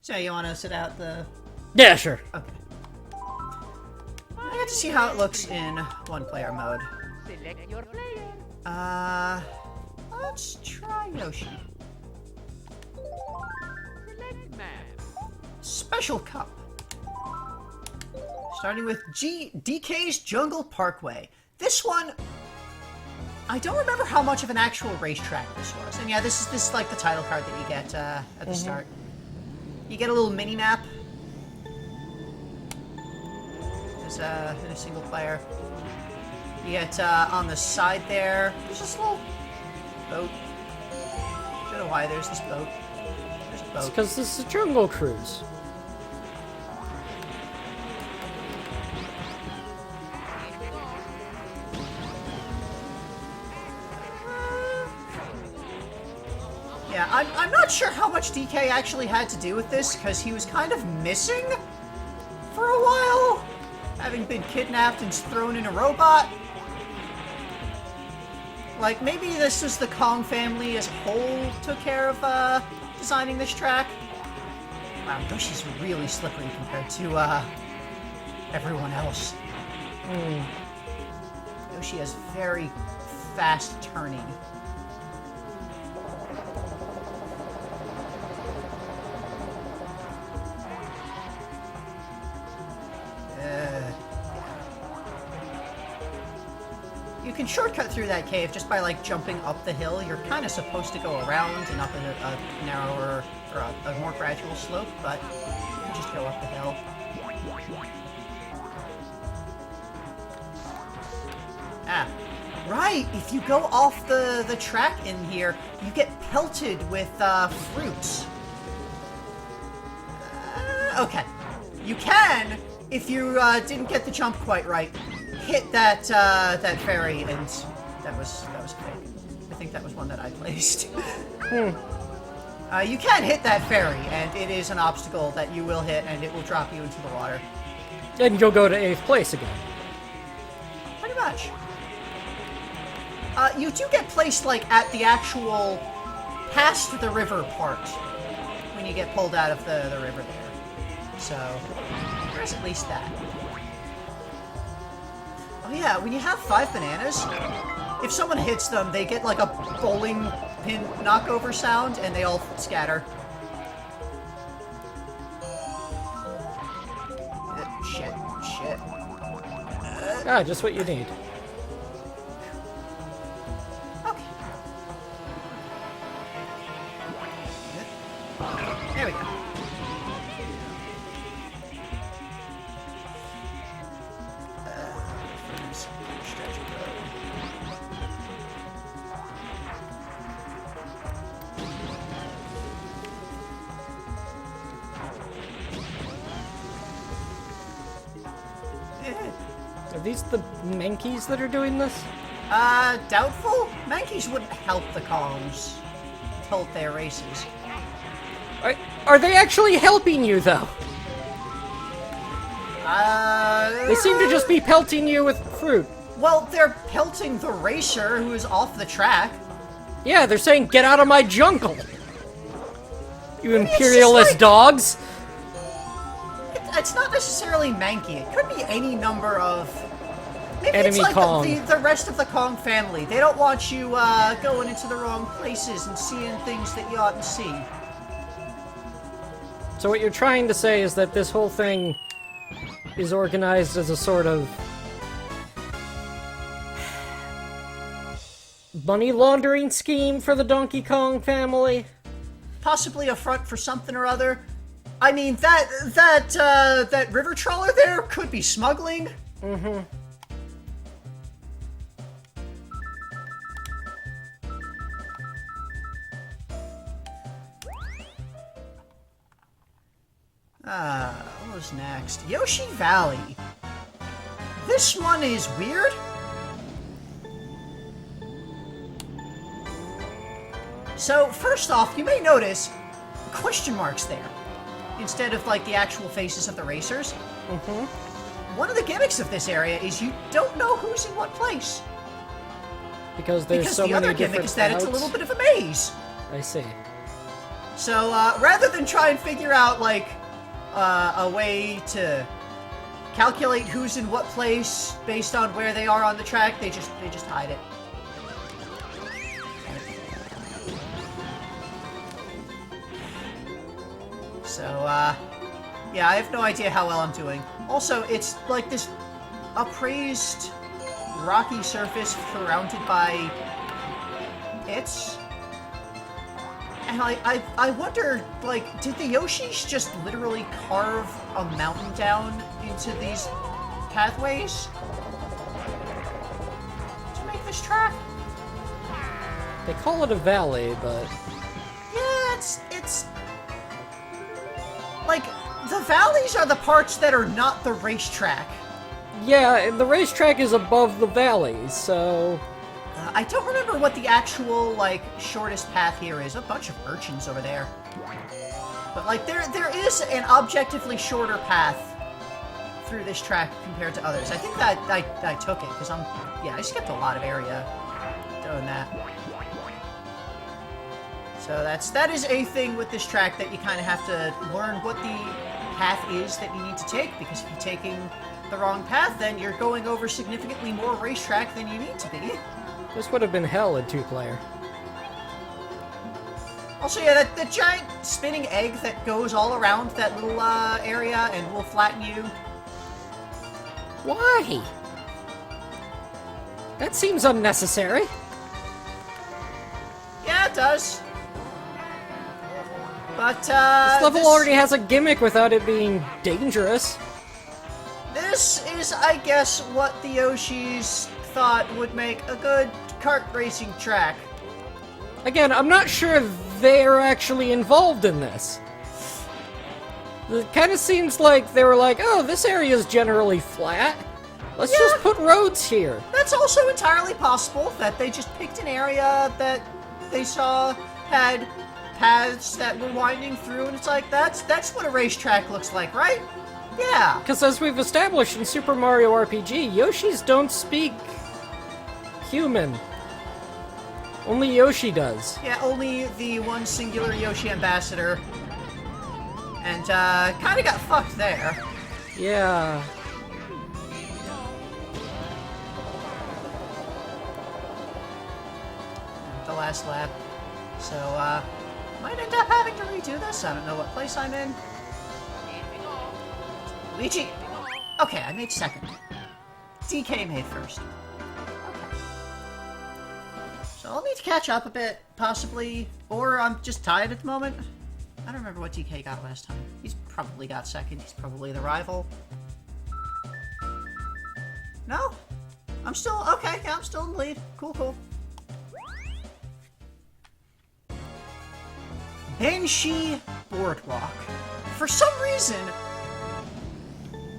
So you want to sit out the... Yeah, sure. Okay. I get to see how it looks in one-player mode. Select your player. Let's try Yoshi. Select map. Special Cup. Starting with DK's Jungle Parkway. This one, I don't remember how much of an actual racetrack this was. And yeah, this is like the title card that you get at the start. You get a little mini map. There's in a single player. You get on the side there. There's this little boat. I don't know why there's this boat. There's a boat. It's because this is a Jungle Cruise. Yeah, I'm not sure how much DK actually had to do with this, because he was kind of missing for a while, having been kidnapped and thrown in a robot. Like, maybe this was the Kong family as a whole took care of designing this track. Wow, Yoshi's really slippery compared to everyone else. Yoshi has very fast turning. You can shortcut through that cave just by, like, jumping up the hill. You're kind of supposed to go around and up a narrower, or a more gradual slope, but you can just go up the hill. Ah, right! If you go off the track in here, you get pelted with fruits. Okay. You can, if you didn't get the jump quite right, hit that ferry, and that was fake. I think that was one that I placed. You can hit that ferry, and it is an obstacle that you will hit, and it will drop you into the water. And you'll go to 8th place again. Pretty much. You do get placed, like, at the actual past the river part when you get pulled out of the river there. So, there's at least that. Oh yeah, when you have 5 bananas, if someone hits them, they get like a bowling pin knockover sound, and they all scatter. Shit. Just what you need. Okay. There we go. Are these the Mankeys that are doing this? Doubtful? Mankeys wouldn't help the Kongs hold their races. Are they actually helping you, though? They seem to just be pelting you with fruit. Well, they're pelting the racer who is off the track. Yeah, they're saying, get out of my jungle! You Maybe imperialist like, dogs! It's not necessarily Mankey. It could be any number of... Maybe Enemy it's like Kong. the rest of the Kong family. They don't want you going into the wrong places and seeing things that you oughtn't see. So what you're trying to say is that this whole thing is organized as a sort of money laundering scheme for the Donkey Kong family? Possibly a front for something or other. I mean, that river trawler there could be smuggling. Mm-hmm. What was next? Yoshi Valley. This one is weird. So, first off, you may notice question marks there, instead of, like, the actual faces of the racers. Mm-hmm. One of the gimmicks of this area is you don't know who's in what place. Because there's so many different Because the other gimmick is that it's a routes. little bit of a maze. I see. So, rather than try and figure out, like, a way to calculate who's in what place based on where they are on the track, they just hide it. So, yeah, I have no idea how well I'm doing. Also, it's like this upraised rocky surface surrounded by pits. And I wonder, like, did the Yoshis just literally carve a mountain down into these pathways to make this track? They call it a valley, but... Yeah, it's... Like, the valleys are the parts that are not the racetrack. Yeah, and the racetrack is above the valleys, so... I don't remember what the actual, like, shortest path here is. A bunch of urchins over there. But, like, there is an objectively shorter path through this track compared to others. I think that I took it, because I skipped a lot of area doing that. So that is a thing with this track, that you kind of have to learn what the path is that you need to take, because if you're taking the wrong path, then you're going over significantly more racetrack than you need to be. This would have been hell in two-player. Also, yeah, that giant spinning egg that goes all around that little area and will flatten you. Why? That seems unnecessary. Yeah, it does. But, This level already has a gimmick without it being dangerous. This is, I guess, what the Yoshis thought would make a good kart racing track. Again, I'm not sure they're actually involved in this. It kind of seems like they were like, oh, this area is generally flat. Let's just put roads here. That's also entirely possible, that they just picked an area that they saw had paths that were winding through, and it's like, that's what a racetrack looks like, right? Yeah. Because as we've established in Super Mario RPG, Yoshis don't speak human. Only Yoshi does. Yeah, only the one singular Yoshi ambassador. And, kinda got fucked there. Yeah. The last lap. So, might end up having to redo this. I don't know what place I'm in. Luigi! Okay, I made second. DK made first. Okay. So I'll need to catch up a bit, possibly. Or I'm just tied at the moment. I don't remember what DK got last time. He's probably got second. He's probably the rival. No? I'm still... Okay, yeah, I'm still in the lead. Cool, cool. Banshee Boardwalk. For some reason,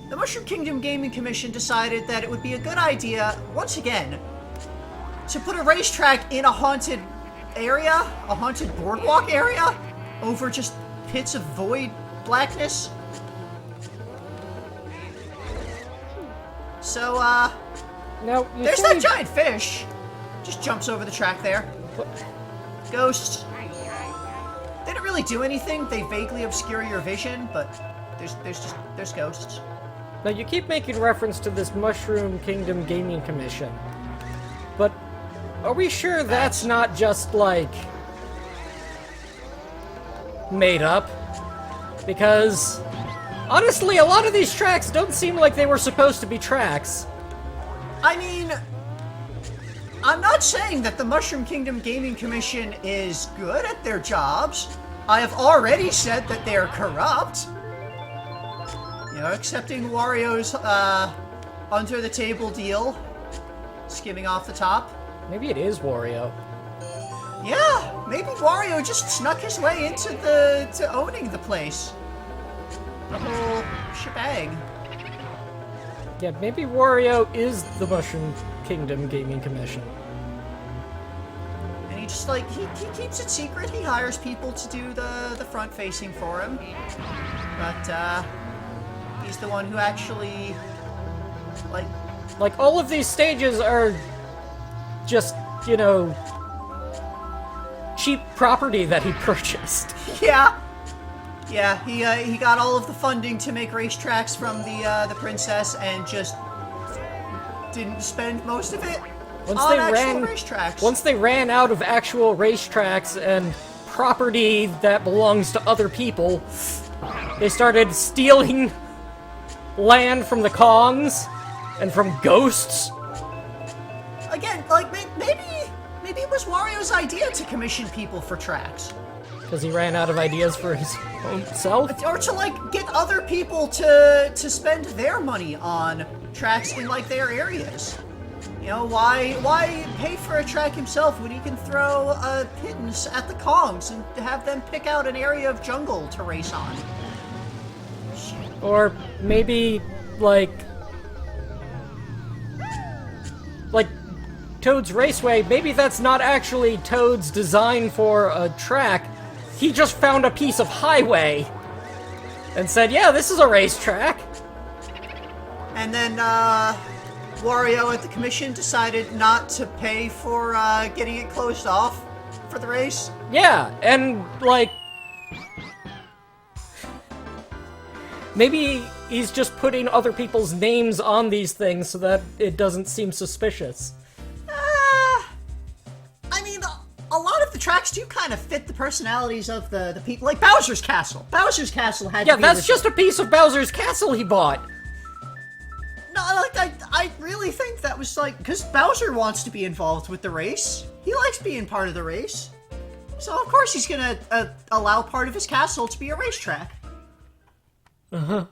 the Mushroom Kingdom Gaming Commission decided that it would be a good idea, once again, to put a racetrack in a haunted area, a haunted boardwalk area, over just pits of void blackness. So, Now, there's that giant fish. Just jumps over the track there. Ghosts. They don't really do anything. They vaguely obscure your vision, but there's ghosts. Now, you keep making reference to this Mushroom Kingdom Gaming Commission. But are we sure that's not just, like, made up? Because, honestly, a lot of these tracks don't seem like they were supposed to be tracks. I mean, I'm not saying that the Mushroom Kingdom Gaming Commission is good at their jobs. I have already said that they are corrupt. You know, accepting Wario's, under-the-table deal. Skimming off the top. Maybe it is Wario. Yeah, maybe Wario just snuck his way into to owning the place. The whole shebang. Yeah, maybe Wario is the Mushroom Kingdom Gaming Commission. And he just, like, he keeps it secret. He hires people to do the front-facing for him. But, he's the one who actually, Like, all of these stages are just, you know, cheap property that he purchased. Yeah. Yeah, he got all of the funding to make racetracks from the princess and just didn't spend most of it on actual racetracks. Once they ran out of actual racetracks and property that belongs to other people, they started stealing land from the Kongs and from ghosts. Again, like, maybe it was Wario's idea to commission people for tracks. Because he ran out of ideas for his own self? Or to, like, get other people to spend their money on tracks in, like, their areas. You know, why pay for a track himself when he can throw pittance at the Kongs and have them pick out an area of jungle to race on? Or maybe, like Toad's Raceway, maybe that's not actually Toad's design for a track. He just found a piece of highway and said, yeah, this is a racetrack. And then, Wario at the commission decided not to pay for, getting it closed off for the race. Yeah, and, like, maybe he's just putting other people's names on these things so that it doesn't seem suspicious. I mean, a lot of the tracks do kind of fit the personalities of the people. Like Bowser's Castle. Bowser's Castle had to be that's just a piece of Bowser's Castle he bought. No, like, I really think that was, like, because Bowser wants to be involved with the race. He likes being part of the race. So, of course, he's gonna allow part of his castle to be a racetrack. Uh-huh.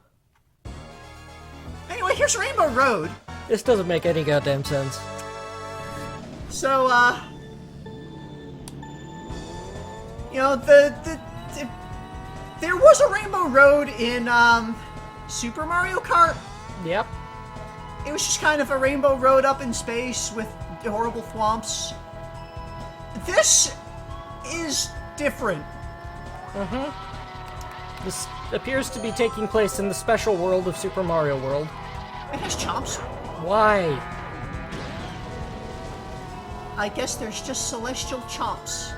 Anyway, here's Rainbow Road. This doesn't make any goddamn sense. So, you know, there was a Rainbow Road in, Super Mario Kart. Yep. It was just kind of a rainbow road up in space with horrible thwomps. This is different. Mm-hmm. This appears to be taking place in the special world of Super Mario World. It has chomps. Why? I guess there's just celestial chomps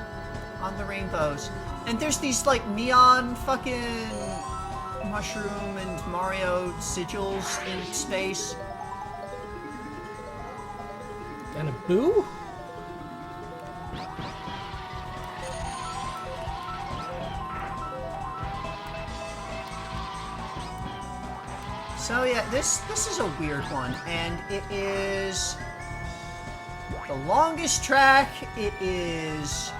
on the rainbows. And there's these, like, neon fucking mushroom and Mario sigils in space. And a boo? So yeah, this is a weird one, and it is the longest track. It is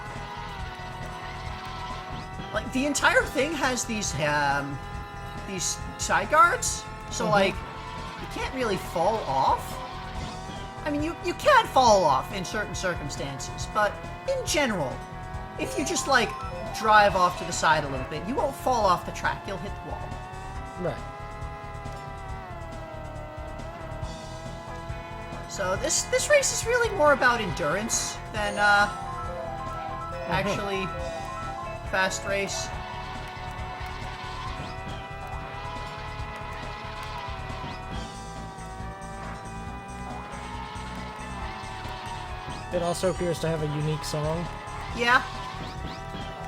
like the entire thing has these side guards, so like you can't really fall off. I mean, you can fall off in certain circumstances, but in general, if you just like drive off to the side a little bit, you won't fall off the track. You'll hit the wall. Right. So this race is really more about endurance than actually fast race. It also appears to have a unique song. Yeah,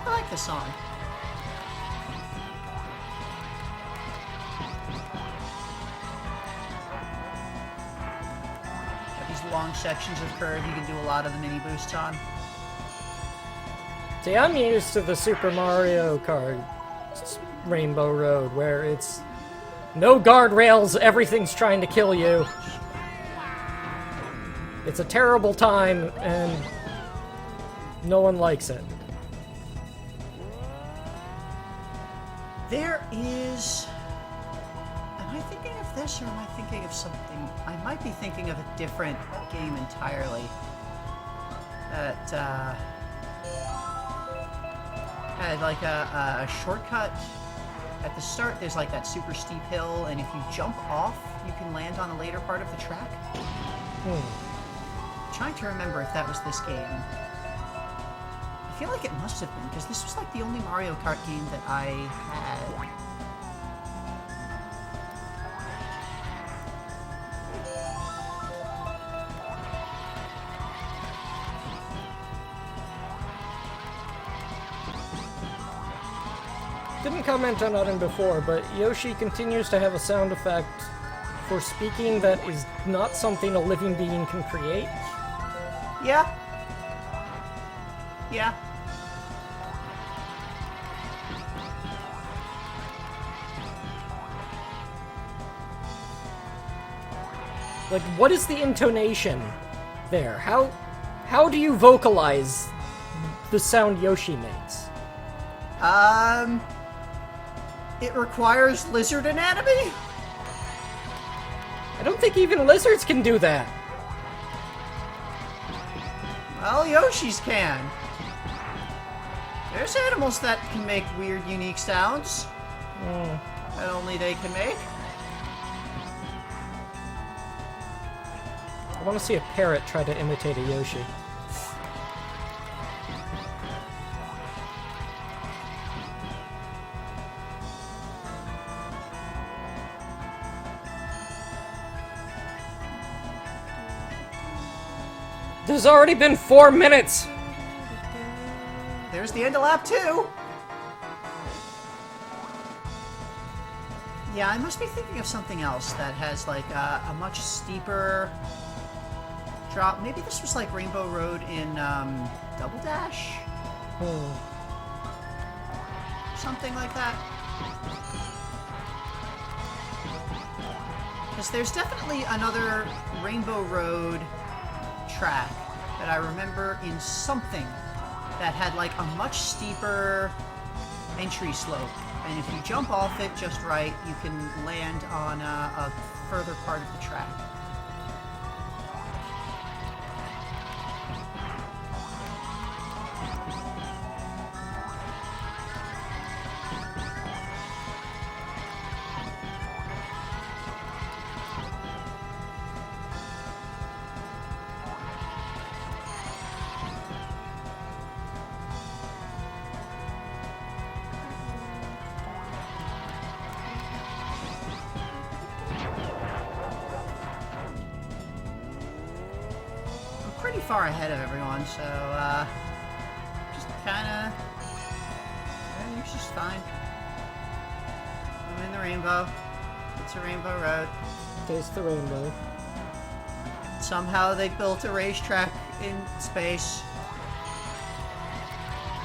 I like the song. Long sections of curve you can do a lot of the mini boosts on. See, I'm used to the Super Mario Kart Rainbow Road, where it's no guardrails, everything's trying to kill you. It's a terrible time, and no one likes it. There is... Am I thinking of this, or am I thinking of something? I might be thinking of a different game entirely. That, had like a shortcut. At the start, there's like that super steep hill, and if you jump off, you can land on a later part of the track. I'm trying to remember if that was this game. I feel like it must have been, because this was like the only Mario Kart game that I had. didn't comment on Utton before, but Yoshi continues to have a sound effect for speaking that is not something a living being can create. Yeah. Yeah. Like, what is the intonation there? How do you vocalize the sound Yoshi makes? It requires lizard anatomy? I don't think even lizards can do that. Well, Yoshis can. There's animals that can make weird, unique sounds. That only they can make. I want to see a parrot try to imitate a Yoshi. There's already been 4 minutes! There's the end of lap 2. Yeah, I must be thinking of something else that has like a much steeper drop. Maybe this was like Rainbow Road in Double Dash? Something like that. Because there's definitely another Rainbow Road track that I remember in something that had like a much steeper entry slope, and if you jump off it just right, you can land on a further part of the track. Pretty far ahead of everyone, so just kind of, it's just fine. I'm in the rainbow. It's a rainbow road. Taste the rainbow. Somehow they built a racetrack in space.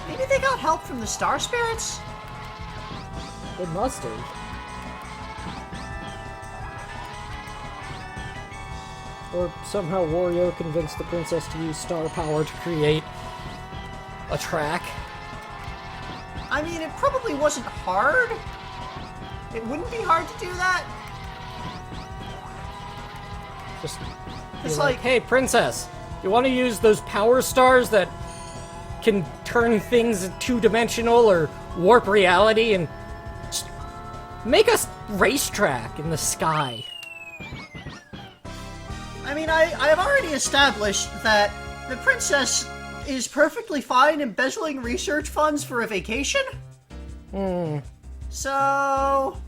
Maybe they got help from the star spirits? It must have. Or somehow Wario convinced the princess to use star power to create a track. I mean, it probably wasn't hard. It wouldn't be hard to do that. Just It's be like, like, hey, princess, you want to use those power stars that can turn things two-dimensional or warp reality and just make a racetrack in the sky? I mean, I have already established that the princess is perfectly fine embezzling research funds for a vacation. So,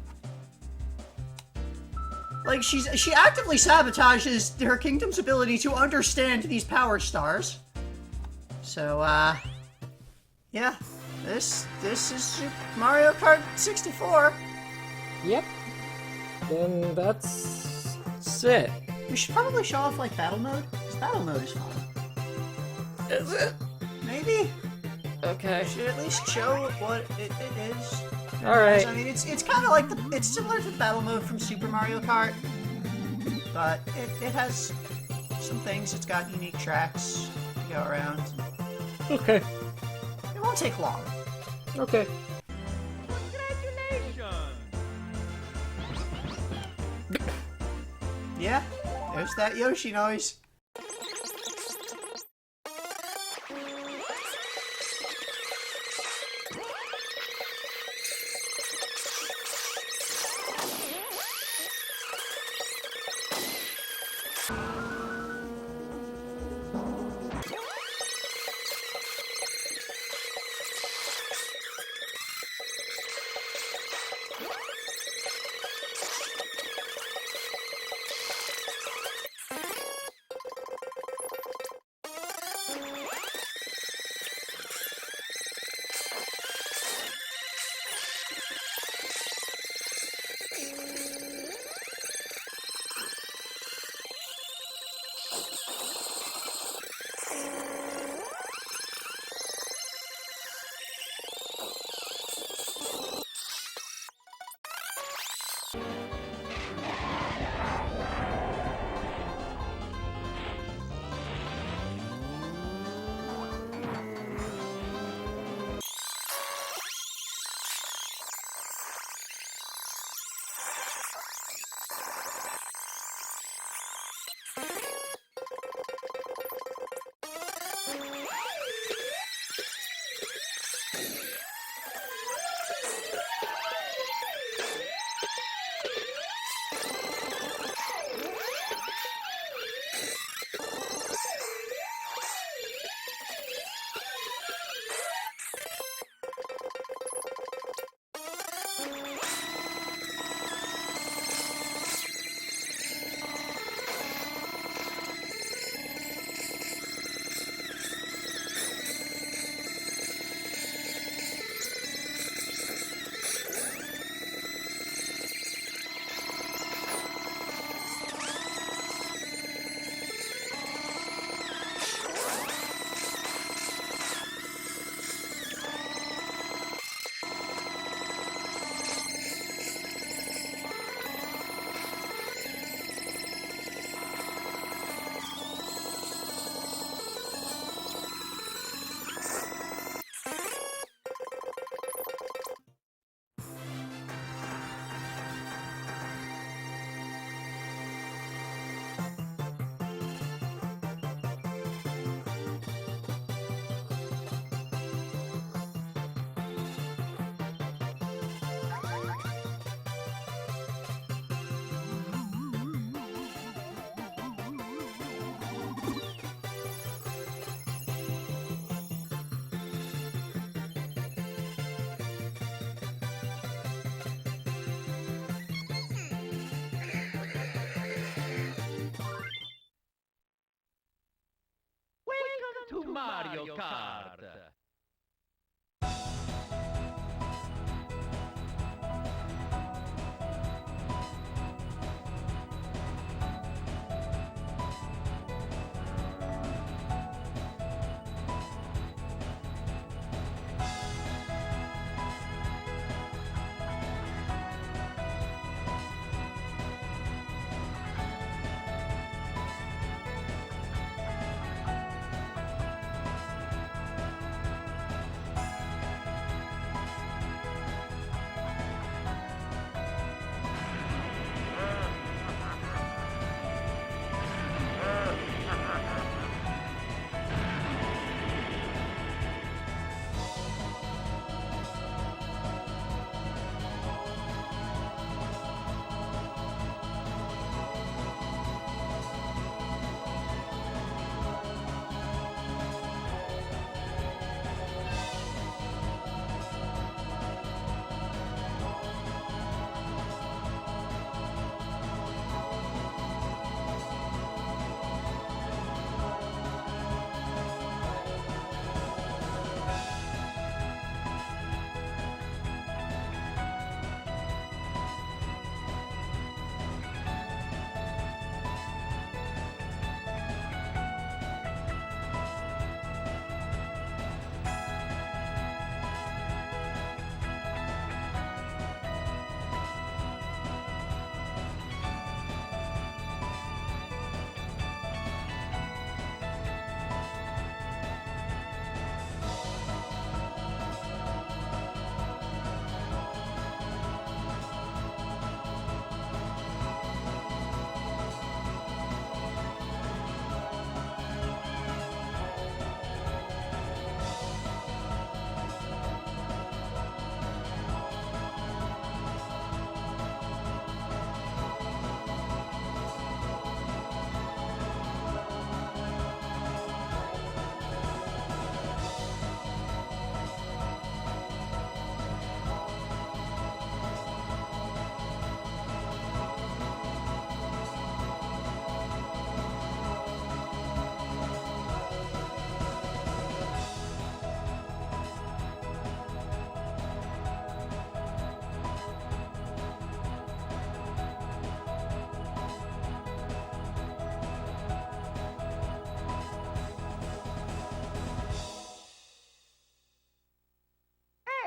like, she actively sabotages her kingdom's ability to understand these power stars. So, yeah, this is Super Mario Kart 64. Yep. Then that's it. We should probably show off, like, battle mode, because battle mode is fun. Is it? Maybe. Okay. We should at least show what it is. Alright. I mean, it's kind of like it's similar to the battle mode from Super Mario Kart, but it has some things. It's got unique tracks to go around. Okay. It won't take long. Okay. Congratulations! Yeah, there's that Yoshi noise. Mario Kart.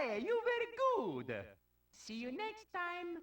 Hey, you very good. See you next time.